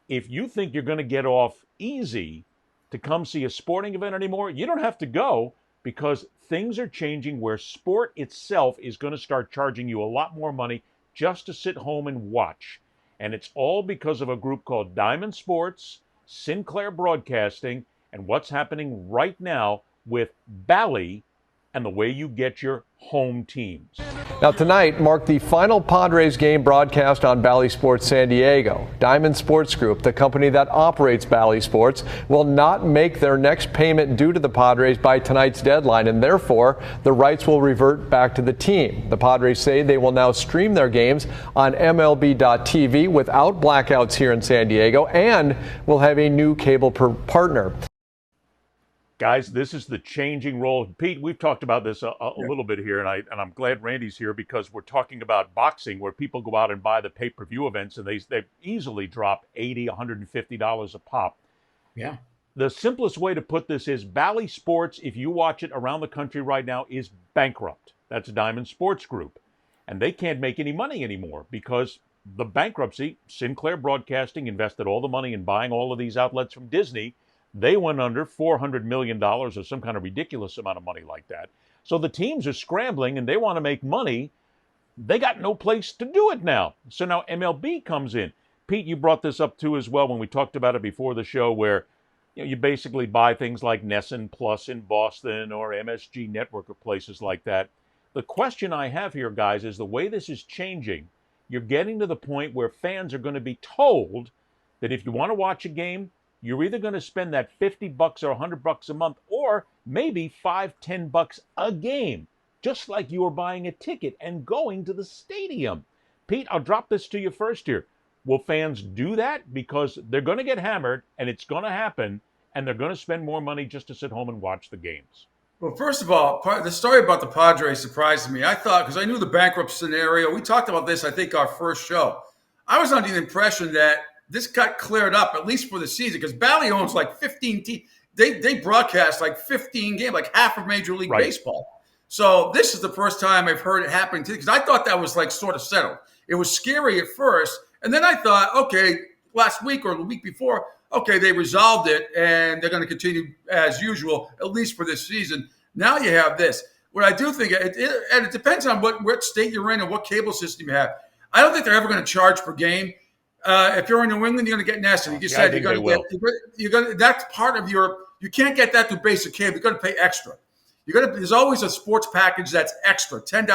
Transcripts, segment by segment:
if you think you're going to get off easy to come see a sporting event anymore, you don't have to go, because things are changing where sport itself is going to start charging you a lot more money just to sit home and watch. And it's all because of a group called Diamond Sports, Sinclair Broadcasting, and what's happening right now with Bally and the way you get your home teams. Now tonight marked the final Padres game broadcast on Bally Sports San Diego. Diamond Sports Group, the company that operates Bally Sports, will not make their next payment due to the Padres by tonight's deadline, and therefore the rights will revert back to the team. The Padres say they will now stream their games on MLB.TV without blackouts here in San Diego, and will have a new cable partner. Guys, this is the changing role. Pete, we've talked about this a little bit here, and I'm glad Randy's here, because we're talking about boxing, where people go out and buy the pay-per-view events, and they easily drop $80, $150 a pop. Yeah. The simplest way to put this is Bally Sports, if you watch it around the country right now, is bankrupt. That's Diamond Sports Group. And they can't make any money anymore because the bankruptcy, Sinclair Broadcasting invested all the money in buying all of these outlets from Disney. They went under $400 million or some kind of ridiculous amount of money like that. So the teams are scrambling and they want to make money. They got no place to do it now. So now MLB comes in. Pete, you brought this up too as well when we talked about it before the show, where you basically buy things like Nesson Plus in Boston or MSG Network or places like that. The question I have here, guys, is the way this is changing, you're getting to the point where fans are going to be told that if you want to watch a game, you're either going to spend that $50 or $100 a month, or maybe $5, $10 a game, just like you were buying a ticket and going to the stadium. Pete, I'll drop this to you first here. Will fans do that? Because they're going to get hammered, and it's going to happen, and they're going to spend more money just to sit home and watch the games. Well, first of all, the story about the Padres surprised me. I thought, because I knew the bankrupt scenario, we talked about this, I think, our first show. I was under the impression that this got cleared up, at least for the season, because Bally owns like 15 teams. They broadcast like 15 games, like half of Major League Baseball. So this is the first time I've heard it happening to, because I thought that was like sort of settled. It was scary at first. And then I thought, okay, last week or the week before, okay, they resolved it and they're going to continue as usual, at least for this season. Now you have this. What I do think, and it depends on what state you're in and what cable system you have. I don't think they're ever going to charge per game. If you're in New England, you're going to get Nesson. You just said you're going to that's part of your. You can't get that through basic cable. You're going to pay extra. There's always a sports package that's extra, $10,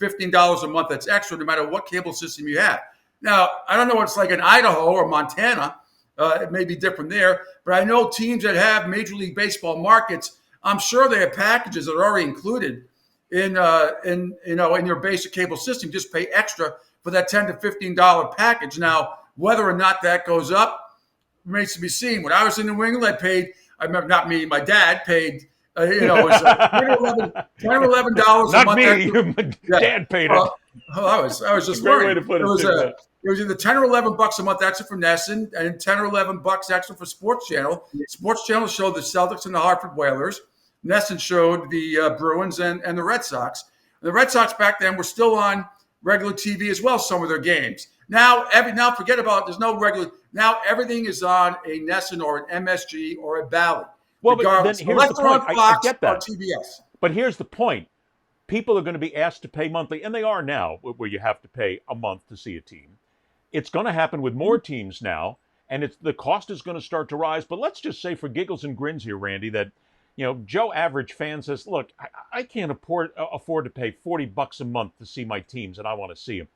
$15 a month. That's extra, no matter what cable system you have. Now, I don't know what it's like in Idaho or Montana. It may be different there, but I know teams that have Major League Baseball markets. I'm sure they have packages that are already included in your basic cable system. Just pay extra for that $10 to $15 package. Now, whether or not that goes up remains to be seen. When I was in New England, I remember, not me, my dad paid, it was $10 or $11 a month. Not me, your dad paid it. I was just Great learning. way to put it. It was either $10 or $11 a month extra for Nesson and $10 or $11 extra for Sports Channel. Sports Channel showed the Celtics and the Hartford Whalers. Nesson showed the Bruins and the Red Sox. And the Red Sox back then were still on regular TV as well, some of their games. Now forget about it. There's no regular. Now everything is on a Nesson or an MSG or a Bally. Well, but then here's the point. I get that. TBS. But here's the point. People are going to be asked to pay monthly, and they are now, where you have to pay a month to see a team. It's going to happen with more teams now, and the cost is going to start to rise. But let's just say, for giggles and grins here, Randy, that Joe average fan says, look, I can't afford to pay $40 a month to see my teams, and I want to see them.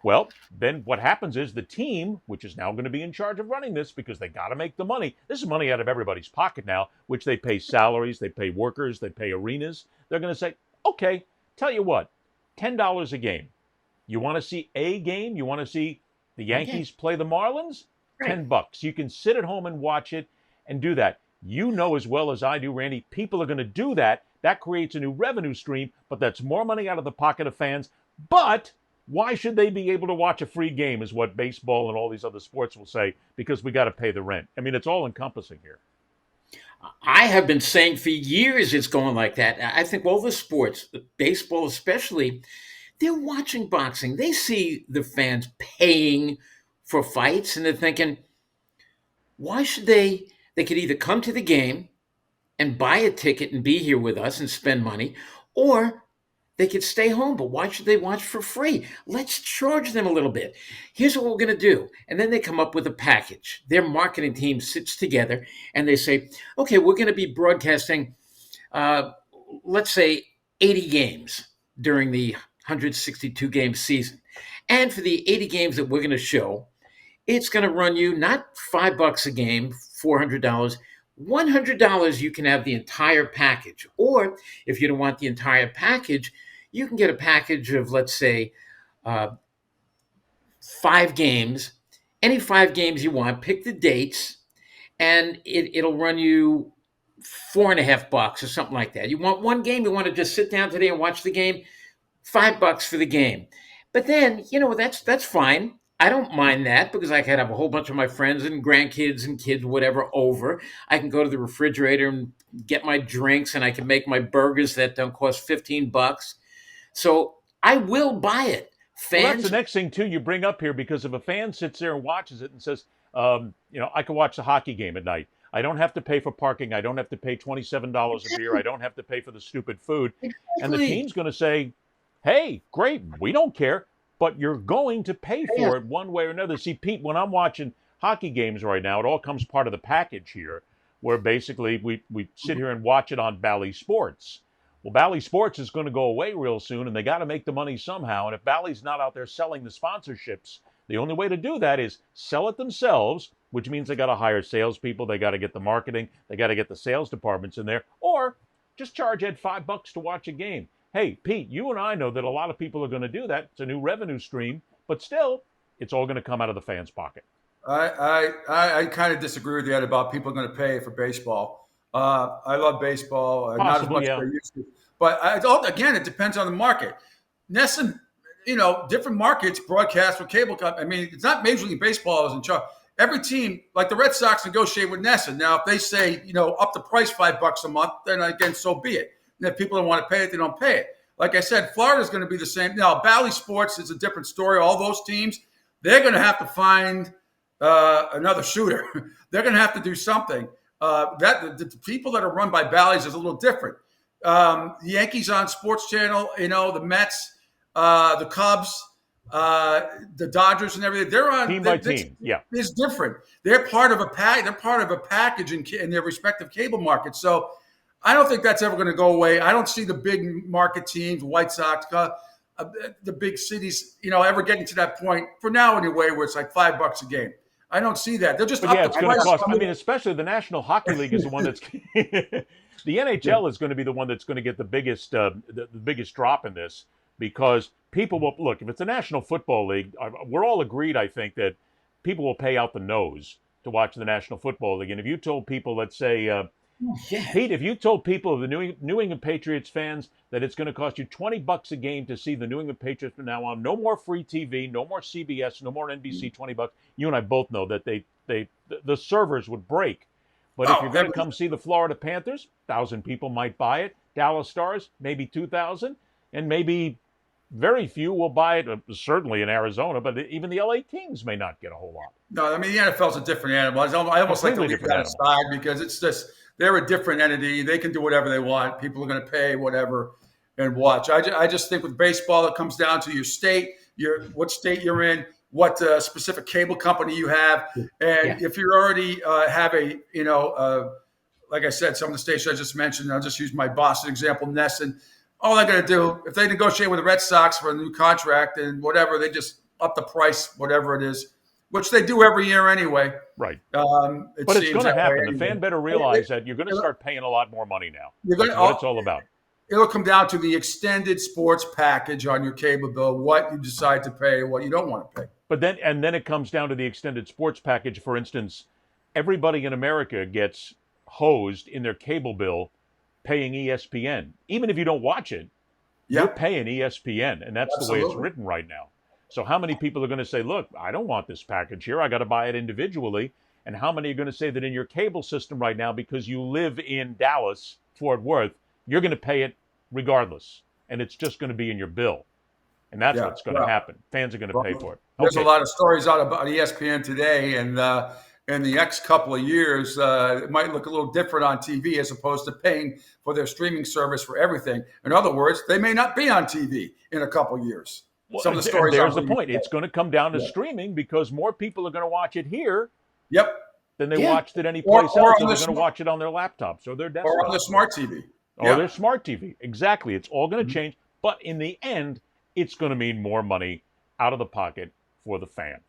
Well, then what happens is the team, which is now going to be in charge of running this because they got to make the money. This is money out of everybody's pocket now, which they pay salaries, they pay workers, they pay arenas. They're going to say, okay, tell you what, $10 a game. You want to see a game? You want to see the Yankees play the Marlins? Right. $10. You can sit at home and watch it and do that. You know as well as I do, Randy, people are going to do that. That creates a new revenue stream, but that's more money out of the pocket of fans. But why should they be able to watch a free game is what baseball and all these other sports will say, because we got to pay the rent. I mean, it's all encompassing here. I have been saying for years it's going like that. I think all the sports, baseball especially, they're watching boxing. They see the fans paying for fights, and they're thinking, Why should they could either come to the game and buy a ticket and be here with us and spend money, or they could stay home. But why should they watch for free? Let's charge them a little bit. Here's what we're going to do. And then they come up with a package. Their marketing team sits together and they say, okay, we're going to be broadcasting, let's say, 80 games during the 162 game season. And for the 80 games that we're going to show, it's going to run you not $5 a game, $400, $100. You can have the entire package. Or if you don't want the entire package, you can get a package of, let's say, 5 games, any 5 games you want, pick the dates, and it'll run you $4.50 or something like that. You want one game, you want to just sit down today and watch the game, $5 for the game. But then, that's fine. I don't mind that because I can have a whole bunch of my friends and grandkids and kids, whatever, over. I can go to the refrigerator and get my drinks, and I can make my burgers that don't cost $15. So I will buy it. Well, that's the next thing, too, you bring up here, because if a fan sits there and watches it and says, I can watch the hockey game at night. I don't have to pay for parking. I don't have to pay $27 a beer. I don't have to pay for the stupid food. Exactly. And the team's going to say, hey, great, we don't care, but you're going to pay for it one way or another. See, Pete, when I'm watching hockey games right now, it all comes part of the package here, where basically we sit here and watch it on Bally Sports. Well, Bally Sports is going to go away real soon, and they got to make the money somehow. And if Bally's not out there selling the sponsorships, the only way to do that is sell it themselves, which means they got to hire salespeople, they got to get the marketing, they got to get the sales departments in there, or just charge Ed $5 to watch a game. Hey, Pete, you and I know that a lot of people are going to do that. It's a new revenue stream, but still, it's all going to come out of the fans' pocket. I kind of disagree with you, Ed, about people going to pay for baseball. I love baseball, not as much as I used to. But again, it depends on the market. NESN, different markets broadcast with cable company. I mean, it's not Major League Baseball is in charge. Every team, like the Red Sox, negotiate with NESN. Now, if they say, up the price $5 a month, then again, so be it. And if people don't want to pay it, they don't pay it. Like I said, Florida's going to be the same. Now, Bally Sports is a different story. All those teams, they're going to have to find another shooter. They're going to have to do something. The people that are run by Bally's is a little different. The Yankees on Sports Channel, the Mets, the Cubs, the Dodgers, and everything. They're on team by team. Yeah, it's different. They're part of a They're part of a package in their respective cable markets. So I don't think that's ever going to go away. I don't see the big market teams, White Sox, the big cities, ever getting to that point for now anyway, where it's like $5 a game. I don't see that. They'll just it's going to cost. I mean, especially the National Hockey League is the one that's the NHL is going to be the one that's going to get the biggest the biggest drop in this, because people will look. If it's the National Football League, we're all agreed, I think, that people will pay out the nose to watch the National Football League. And if you told people, let's say, Pete, if you told people, the New England Patriots fans, that it's going to cost you $20 a game to see the New England Patriots from now on, no more free TV, no more CBS, no more NBC, $20. You and I both know that the servers would break. But if you're going to come see the Florida Panthers, 1,000 people might buy it. Dallas Stars, maybe 2,000, and maybe very few will buy it. Certainly in Arizona, but even the LA Kings may not get a whole lot. No, I mean the NFL's a different animal. I almost like to leave that aside because it's just. They're a different entity. They can do whatever they want. People are going to pay whatever and watch. I just think with baseball, it comes down to your state, what state you're in, what specific cable company you have. And if you already have like I said, some of the stations I just mentioned, I'll just use my Boston example, NESN. All they're going to do, if they negotiate with the Red Sox for a new contract and whatever, they just up the price, whatever it is, which they do every year anyway. Right. But it's going to happen. The fan better realize that you're going to start paying a lot more money now. That's what it's all about. It'll come down to the extended sports package on your cable bill, what you decide to pay, what you don't want to pay. But then it comes down to the extended sports package. For instance, everybody in America gets hosed in their cable bill paying ESPN. Even if you don't watch it, you're paying ESPN, and that's the way it's written right now. So how many people are going to say, look, I don't want this package here. I got to buy it individually. And how many are going to say that in your cable system right now, because you live in Dallas, Fort Worth, you're going to pay it regardless. And it's just going to be in your bill. And that's what's going to happen. Fans are going to pay for it. There's a lot of stories out about ESPN today. And in the next couple of years, it might look a little different on TV as opposed to paying for their streaming service for everything. In other words, they may not be on TV in a couple of years. Well, Some of the stories. there's the point. It's going to come down to streaming because more people are going to watch it here. Yep. Than they watched it any place else. So they're going to watch it on their laptops or their desktop. Or on their smart TV. Or their smart TV. Exactly. It's all going to change. But in the end, it's going to mean more money out of the pocket for the fan.